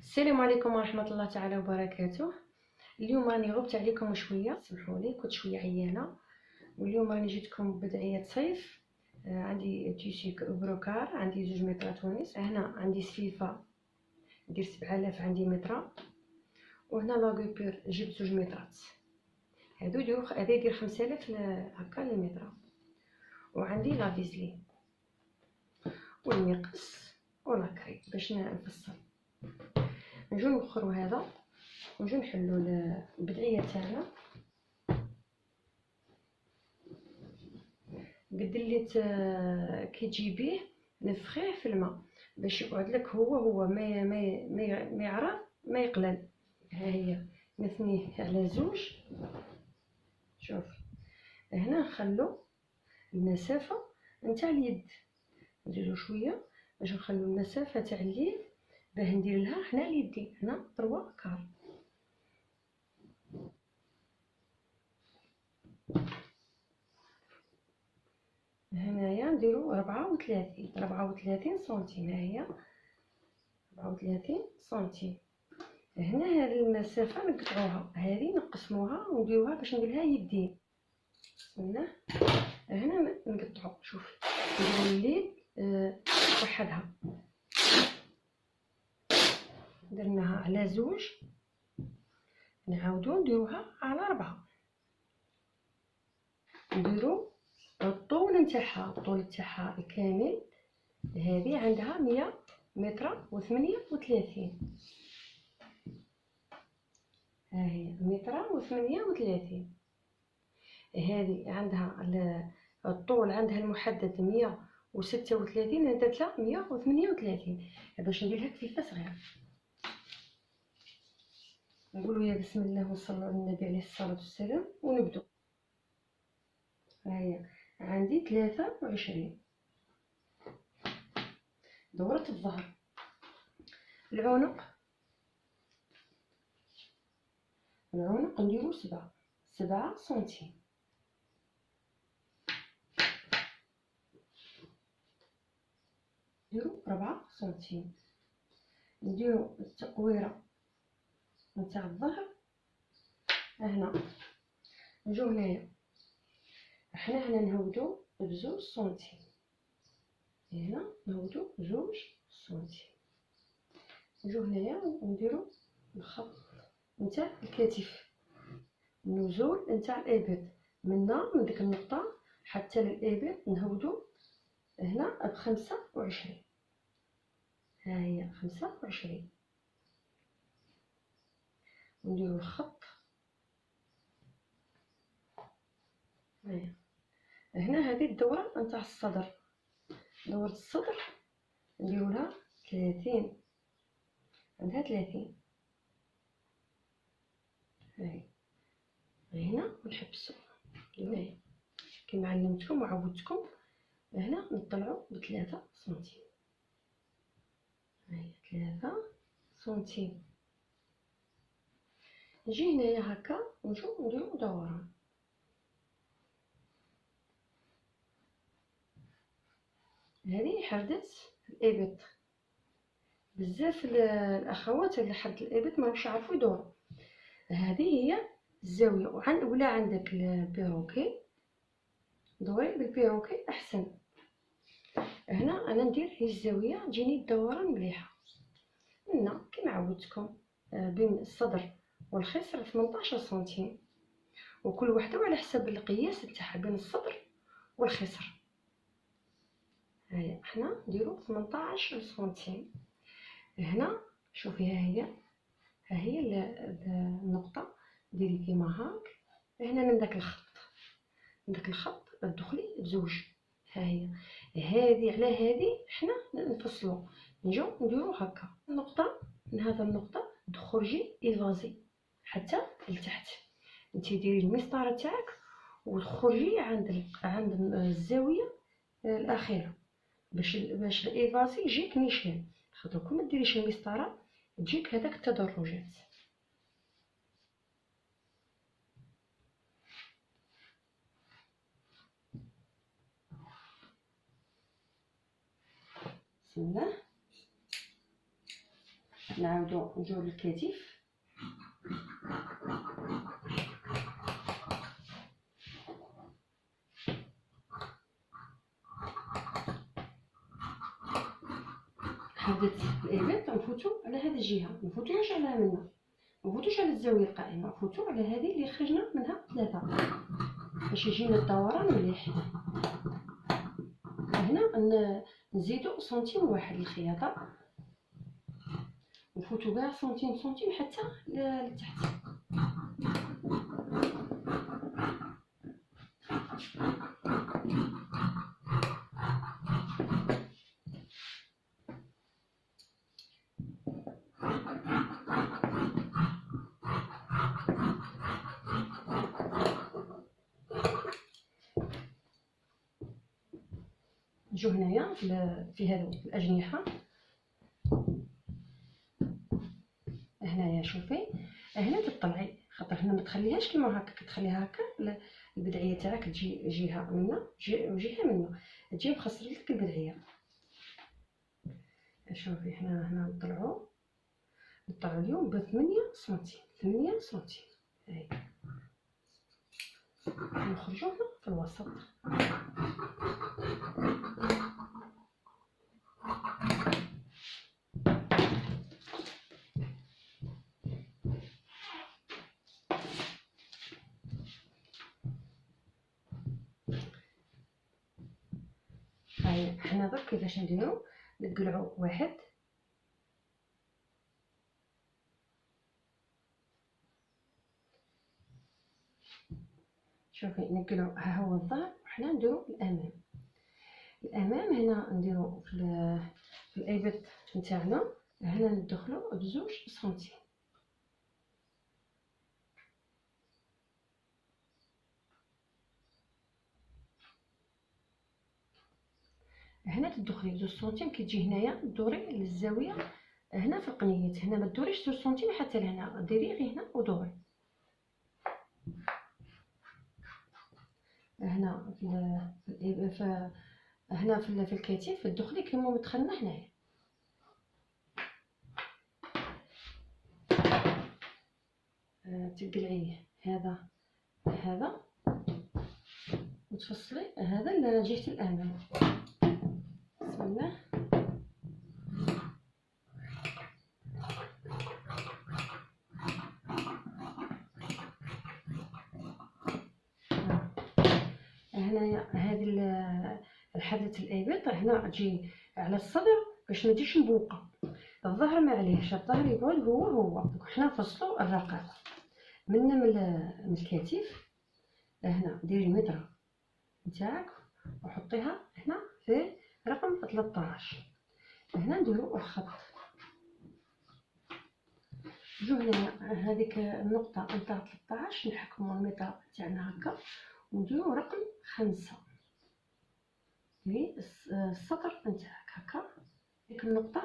السلام عليكم ورحمة الله تعالى وبركاته. اليوم راني غبت عليكم شوية، سمحوا لي كنت شوية عيانة، واليوم راني جيتكم بدعية صيف. عندي تيشي بروكار، عندي 2 متر تونس، هنا عندي سفيفة دير 7000 عندي متر، وهنا لاغوبير جبت 2 مترات، هادو يدير 5000 هكا المتر، وعندي لافيزلي والمقص ولاكري باش نفصل. نجو نوخرو هذا ونجو نحلو البدعيه تاعنا. قد اللي كي تجيبيه نفخيه في الماء باش يقعد لك هو ما يعرف ما يقلل. ها هي نثنيه على 2. شوف هنا نخلو المسافه نتاع اليد، نديرو شويه باش نخلو المسافه تاع اليد باه ندير لها هنا ليدي، هنا 3 كار. هنايا نديرو 34 سنتيم، ها هي 34 سنتيم. هنا هذه المسافه نقطعوها، هذه نقسموها ونديروها باش ندير لها يدين. هنا نقطعو، شوف نديرو اليد وحدها، درناها على 2، نعاودو نديروها على 4. نديرو الطول نتاعها الكامل، هذه عندها 100 متر و38، ها هي 100 و38. هذه عندها الطول عندها المحدد 136، انا درت لها 138 باش نديرها كفيفه صغيره. نقولوا يا بسم الله ونصلوا على النبي عليه الصلاه والسلام ونبدو. ها هي عندي 23 دورة الظهر. العنق نديرو 7 سنتيم. نديرو 4 سنتيم. نديرو التقويره نتاع الظهر هنا. نجو هنايا هنا نهودو ب2 سنتيم، هنا نهودو 2 سنتيم. نجو هنايا ونديرو الخط نتاع الكتف، النزول نتاع الابط من ديك النقطه حتى للابط نهودو هنا ب25. ها هي 25. ونديرو الخط هنا. هذه الدوره نتاع الصدر، دورة الصدر نديرو لها 30، عندها 30. هاي هنا ونحبسو هنايا كيما علمتكم وعودتكم. هنا نطلعو ب3 سنتيم، هاي 3 سنتيم. نجي هنايا هكا ونجو نديرو دوران. هذه حردت الابط، بزاف الاخوات اللي حرد الابط ماهمش يعرفوا يدوروا. هذه هي الزاويه، ولا عندك البيروكي دوري بالبيروكي احسن. هنا انا ندير هي الزاويه تجيني الدوران مليحه. هنا كما عودتكم بين الصدر والخصر 18 سنتيم، وكل وحده على حسب القياس تاعها بين الصدر والخصر. هيا حنا نديرو 18 سنتيم. هنا شوفي ها هي النقطه، ديري كيما هاك. هنا من داك الخط تدخلي ب2. ها هي هذه على هذه حنا نفصلو، نجو نديرو هكا النقطه من هذا النقطه تخرجي ايفازي حتى لتحت. انتي ديري المسطره تاعك وتخرجي عند الزاويه الاخيره باش الايفازي يجيك نيشان، خاطر كون ما ديريش المسطره تجيك هذاك التدرجات. بسم الله. نعاودو نجيو للكتف. حددت الابط نفوتو على هذه الجهه، منفوتوش على منا، منفوتوش على الزاويه القائمه، نفوتو على هذه اللي خرجنا منها 3 باش يجينا الدوران مليح. هنا نزيدو سنتيم واحد للخياطه، نفوتو كاع سنتيم سنتيم حتى لتحت. نجيو هنايا في هذو الاجنحه. هنايا شوفي، هنا تطلعي، خاطر هنا ما تخليهاش كيما هكا، كتخليها هكا البدعيه تاعك تجي جهه منا وجهه منا، تجي مخسر لك البدعيه. شوفي هنا نطلعوا اليوم ب 8 سنتيم، 8 سنتيم. هاي نخرجوا هنا في الوسط. هاي حنا درك كيفاش نديرو، نقلعوا واحد، شوفي نقلعوا، ها هو الظهر، وحنا نديرو الامام. الامام هنا نديرو في الابط نتاعنا، هنا ندخلو بزوج سنتيم. هنا تدخلي زوج سنتيم، كي تجي هنايا دوري للزاويه هنا في القنيات، هنا ما تدوريش زوج سنتيم حتى لهنا، ديري غير هنا ودوري. هنا هنا في الكتف تدخلي كيما مدخلنا هنايا. تقلعيه هذا وتفصلي هذا لجهه الامام. بسم الله. هنايا هذه الحدة الابط هنا تجي على الصدر باش ما تجيش مبوقه. الظهر ما عليهش، الظهر يقعد هو. حنا نفصلوا الرقبه من الكتف. هنا ديري المدرة نتاعك وحطيها هنا في رقم 13. هنا نديرو الخط. نجيو هنا هذيك النقطه نتاع 13 نحكمو الميطه تاعنا هكا ونديرو رقم 5 في السطر نتاعك هكا. ديك النقطه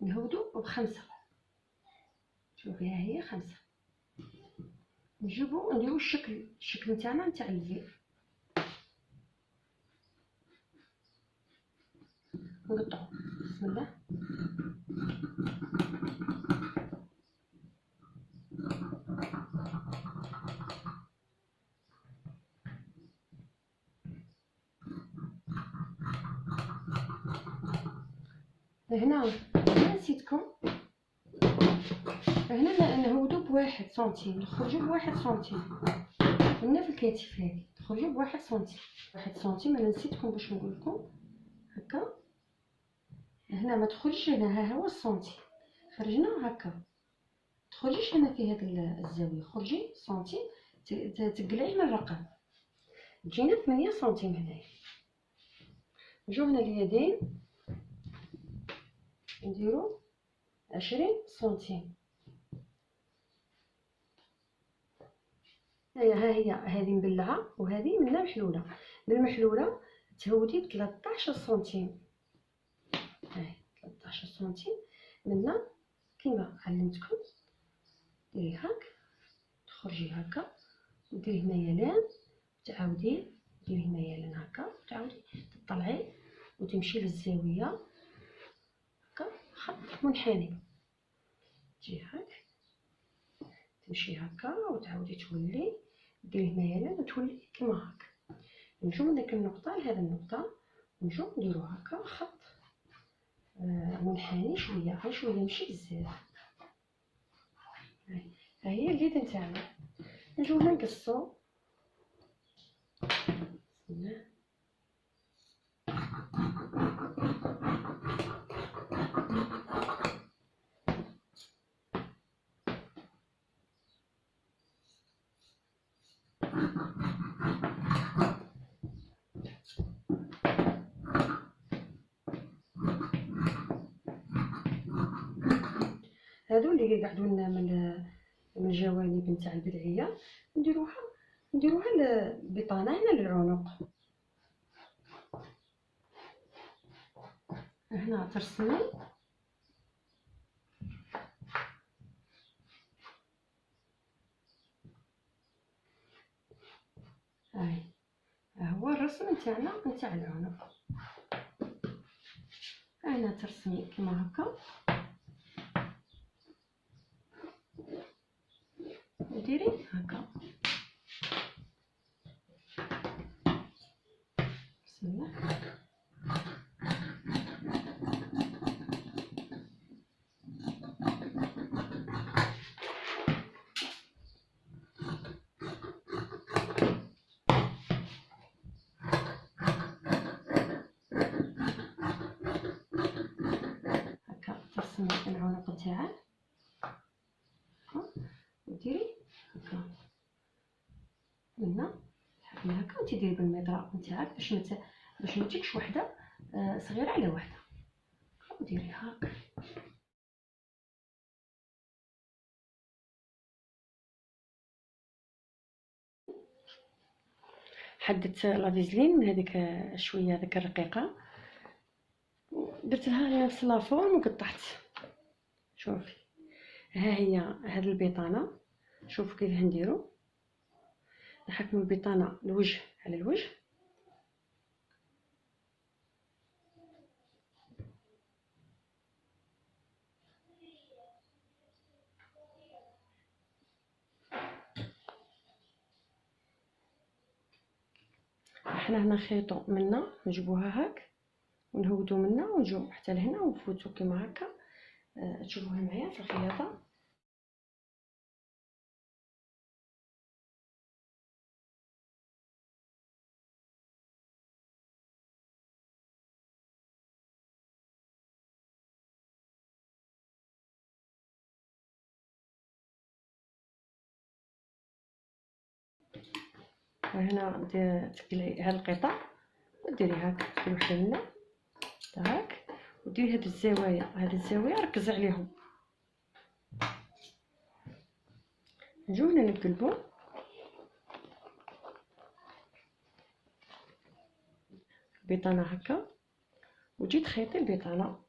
نهودو ب5. شوفي ها هي 5. نجيبو نديرو الشكل نتاعنا نتاع الفي. نقطعو بسم الله. هنا نسيتكم، هنا نهودو ب1 سنتيم، نخرجو ب1 سنتيم. هنا في الكتف هذه تخرجوا ب1 سنتيم. 1 سنتيم انا نسيتكم باش نقول لكم هكا. هنا ما تخرجش، هنا ها هو السنتيم خرجنا هكا، تخرجيش هنا في هذه الزاويه، خرجي سنتيم تقلعيه من الرقم. جينا 8 سنتيم هنايا. نجيو هنا اليدين نديرو 20 سنتيم. ها هي هذه مبلعه وهذه منا محلوله. المحلوله تهودي ب 13 سنتيم. هاي 13 سنتيم منا كيما علمتكم. ديري هاك، تخرجي هكا وديري هنايا لان، تعاودي ديري هنايا لان هكا، تعاودي تطلعي وتمشي للزاويه هكا، خط منحني. تجي هاك تمشي هكا وتعاودي تولي ديري هنايا وتولي كيما هاك. نجو من ديك النقطه لهاد النقطه نجو نديرو هكا خط منحني شويه، غير شويه ماشي بزاف. ها هي اليد نتاعنا. نجو نقصو هادو اللي قعدوا لنا من الجوانب نتاع البلعيه نديروها البطانه هنا للعنق. هنا ترسمي هاي، هو الرسم نتاعنا نتاع العنق. هنا ترسمي كيما هكا وديري هكا. بسم الله. هكا ترسمي العنق نتاعك وديري هكا هنا من هكا وتديري بالمطرقه نتاعك باش ما تجيكش وحده صغيره على وحده، وديري هاك. حددت لا فيزلين من هذيك شويه هذيك الرقيقه، درت لها نفس لا فورم وقطعت. شوفي ها هي هاد البيطانه، شوفوا كيف نديرو. نحكموا البيطانه الوجه على الوجه، احنا هنا نخيطوا منا نجيبوها هاك ونهودو منا ونجو حتى لهنا ونفوتو كيما هكا. تشوفوها معايا في الخياطه. هنا تقلعي هاد القطع وديري هاك كل وحده منا هاك، وديري هاد الزوايا ركزي عليهم. نجيو هنا نقلبو البيطانه هكا وتجي تخيطي البيطانه.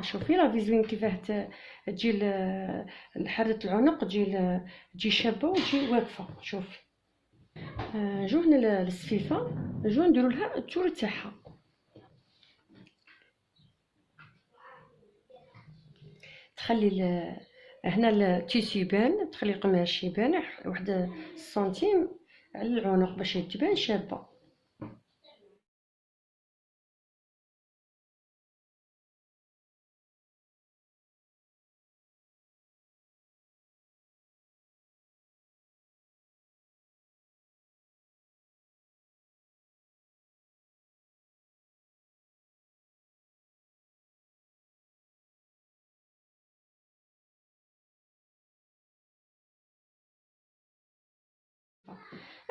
شوفي لا فيزوين كيفاه تجي حرة العنق تجي شابه وتجي واقفه. شوفي نجيو هنا للسفيفه، نجيو نديرو لها التور تاعها. تخلي هنا التيسي يبان، تخلي القماش يبان واحد سنتيم على العنق باش تبان شابه.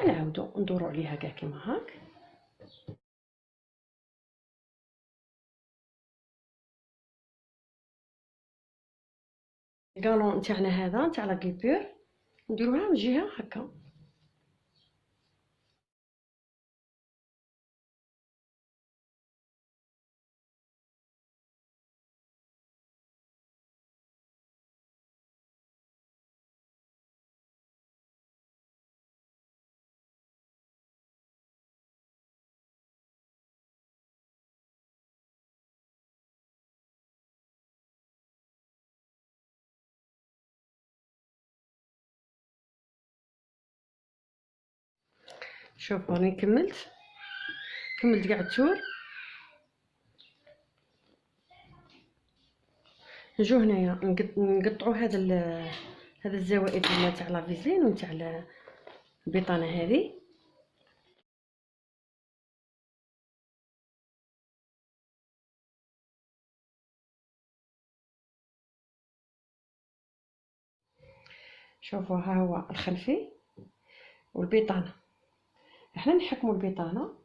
نعاودو ندورو عليها كاع كيما هاك. الكالون تاعنا هذا نتاع لا غيبور نديروها من جهه هكا. شوفوا راني كملت كاع التور. نجو هنايا نقطعوا هذا الزوائد ديالنا تاع لا فيزلين ونتاع البيطانه هذه. شوفوا ها هو الخلفي والبيطانه. احنا نحكموا البيطانه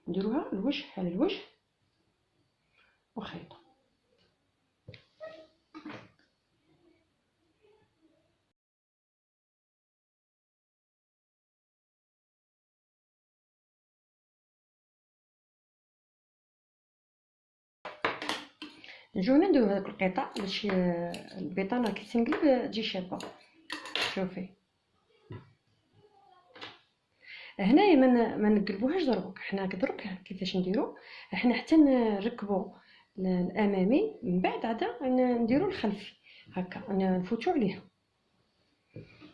نديروها الوجه على الوجه وخيطه. نجيو هنا نديرو هذاك القطع باش البيطانه كي تنقلب تجي شابه. شوفي هنايا ما نقلبوهاش درك، حنا درك كيفاش نديرو، حنا حتى نركبو الامامي من بعد عاد نديرو الخلفي هكا نفوتو عليها.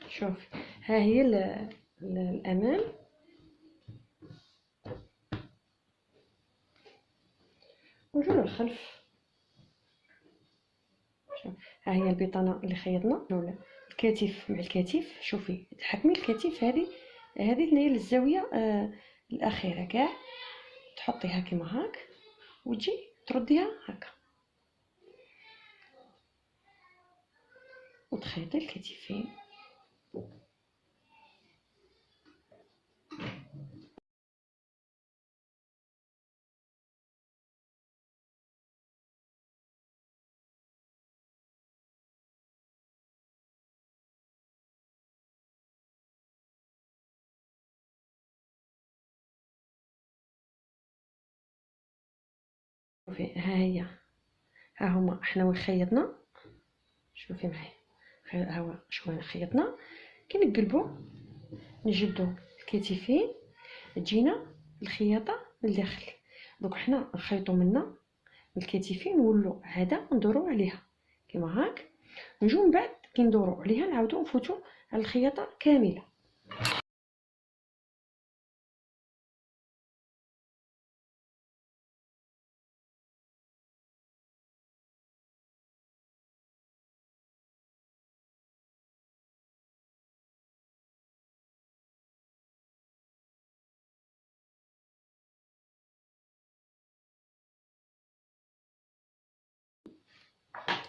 شوف ها هي الامام ونجو للخلف. شوف ها هي البيطانه اللي خيطنا ولا الكتف مع الكتف. شوفي تحكمي الكتف هذه هنايا للزاويه الاخيره كاع تحطيها كيما هاك وتجي ترديها هكا وتخيطي الكتفين. شوفي ها هي ها هما حنا وين خيطنا. شوفي معايا ها هو شويه خيطنا كي نقلبو نجبدو الكتفين تجينا الخياطه من الداخل. دوك حنا نخيطو منا الكتفين نولو عاده ندورو عليها كيما هاك. نجو من بعد كي ندورو عليها نعاودو نفوتو على الخياطه كامله.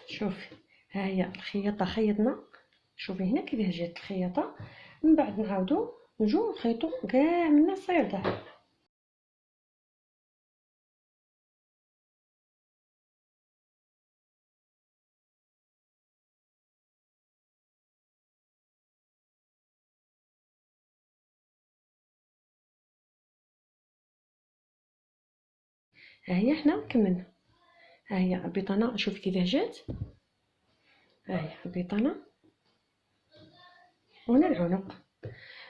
شوفي ها هي الخياطه خيطنا. شوفي هنا كيفاش جات الخياطه. من بعد نعاودو نجو نخيطو كاع من الصير تاعها. ها هي حنا كملنا. ها هي البيطانه شوفي كيفاش جات. ها هي البيطانه وهنا العنق.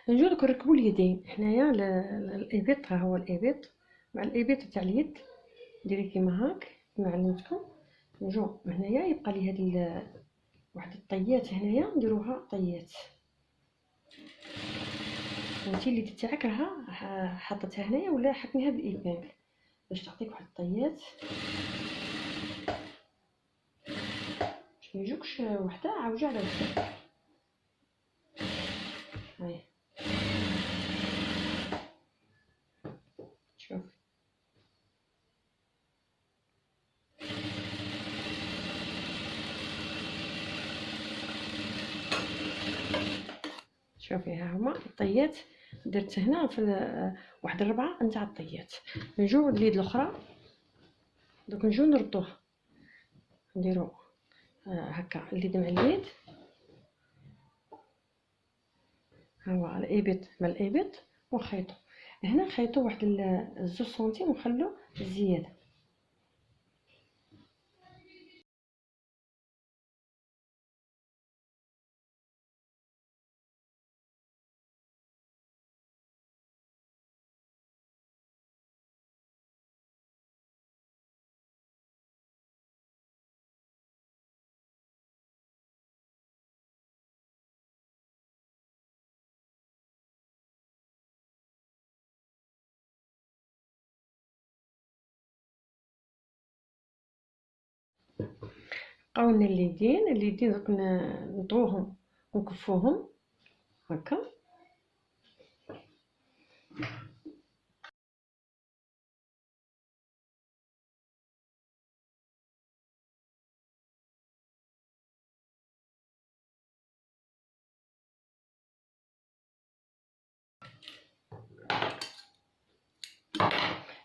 نجو دوك نركبو اليدين حنايا الابيط. ها هو الابيط مع الابيط تاع اليد ديري كيما هاك كيما علمتكم. نجو هنايا يبقى لي هاد واحد الطيات هنايا نديروها طيات. وانتي اليد تاعك راها حطيتها هنايا ولا حكميها بالابان باش تعطيك واحد الطيات باش ميجوكش وحده عاوجه على وحده. هاي شوف شوفي ها هما الطيات درت هنا في واحد 4 نتاع الطيات. نجو اليد الاخرى دوك نجو نردوها نديرو هكا اليد مع اليد، ها هو الابط مع الابط ونخيطو. هنا نخيطو واحد 2 سنتيم ونخلو الزياده. بقاولنا اليدين دوك نطوهم ونكفوهم هكا.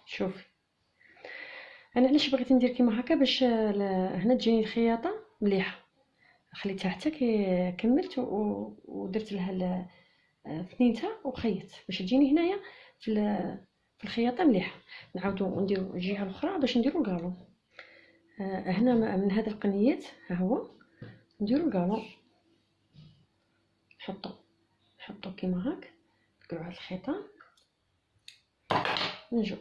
شوفي انا علاش بغيت ندير كيما هكا، باش هنا تجيني الخياطه مليحه. خليتها حتى كي كملت ودرت لها ثنينتها وخيطت باش تجيني هنايا في الخياطه مليحه. نعاودو نديرو الجهه الاخرى باش نديرو الكالو. هنا من هذا القنيات ها هو نديرو الكالو، نحطو كيما هاك، نقلعو هاد الخيطان، نجو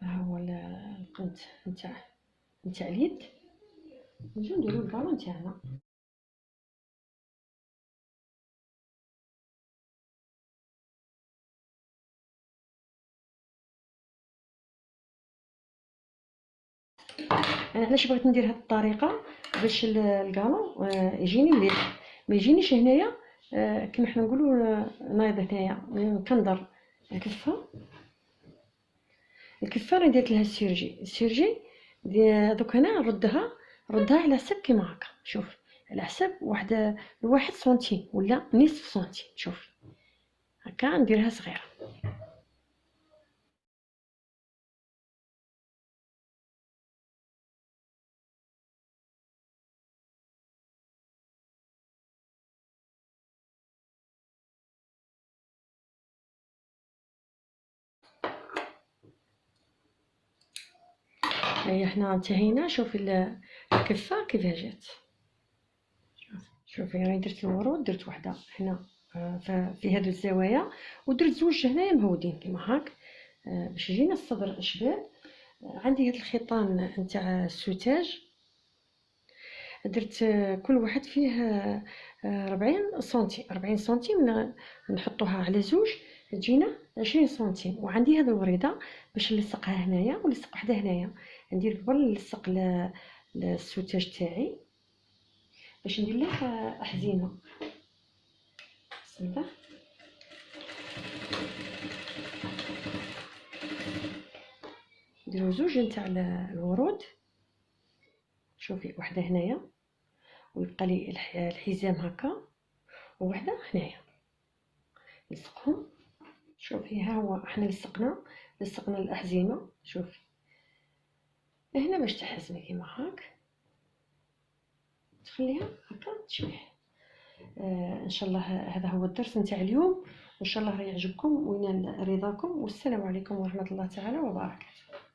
ها هو القنت نتاع اليد، نجو نديرو الكالو نتاعنا. انا علاش بغيت ندير هاد الطريقه، باش الكالو يجيني مليح، ما يجينيش هنايا كما حنا نقولوا نايض هنايا كندر الكفه راه درت لها السيرجي دوك هنا نردها على حساب كيما هكا. شوف على حساب واحد سنتيم ولا نصف سنتيم. شوف هكا نديرها صغيره. هيا حنا انتهينا. شوفي الكفه كيفاه جات. شوفي راني درت الورود، درت وحده هنا في هذو الزوايا، ودرت زوج هنايا مهودين كيما هاك باش يجينا الصدر شباب. عندي هاد الخيطان نتاع السوتاج، درت كل واحد فيه 40 سنتيم نحطوها على زوج تجينا 20 سنتيم. وعندي هاد الوريده باش نلصقها هنايا ونلصق وحده هنايا. ندير قبل نلصق السوتاج تاعي باش ندير له احزمه. بسم الله. نديرو زوج نتاع الورود. شوفي وحده هنايا ويبقى لي الحزام هكا، ووحده هنايا نلصقهم. شوفي ها هو احنا لصقنا الاحزمه. شوفي هنا باش تحزمي كيما هاك، تخليها هكا تشبح. ان شاء الله هذا هو الدرس نتاع اليوم، وان شاء الله يعجبكم وينال رضاكم. والسلام عليكم ورحمه الله تعالى وبركاته.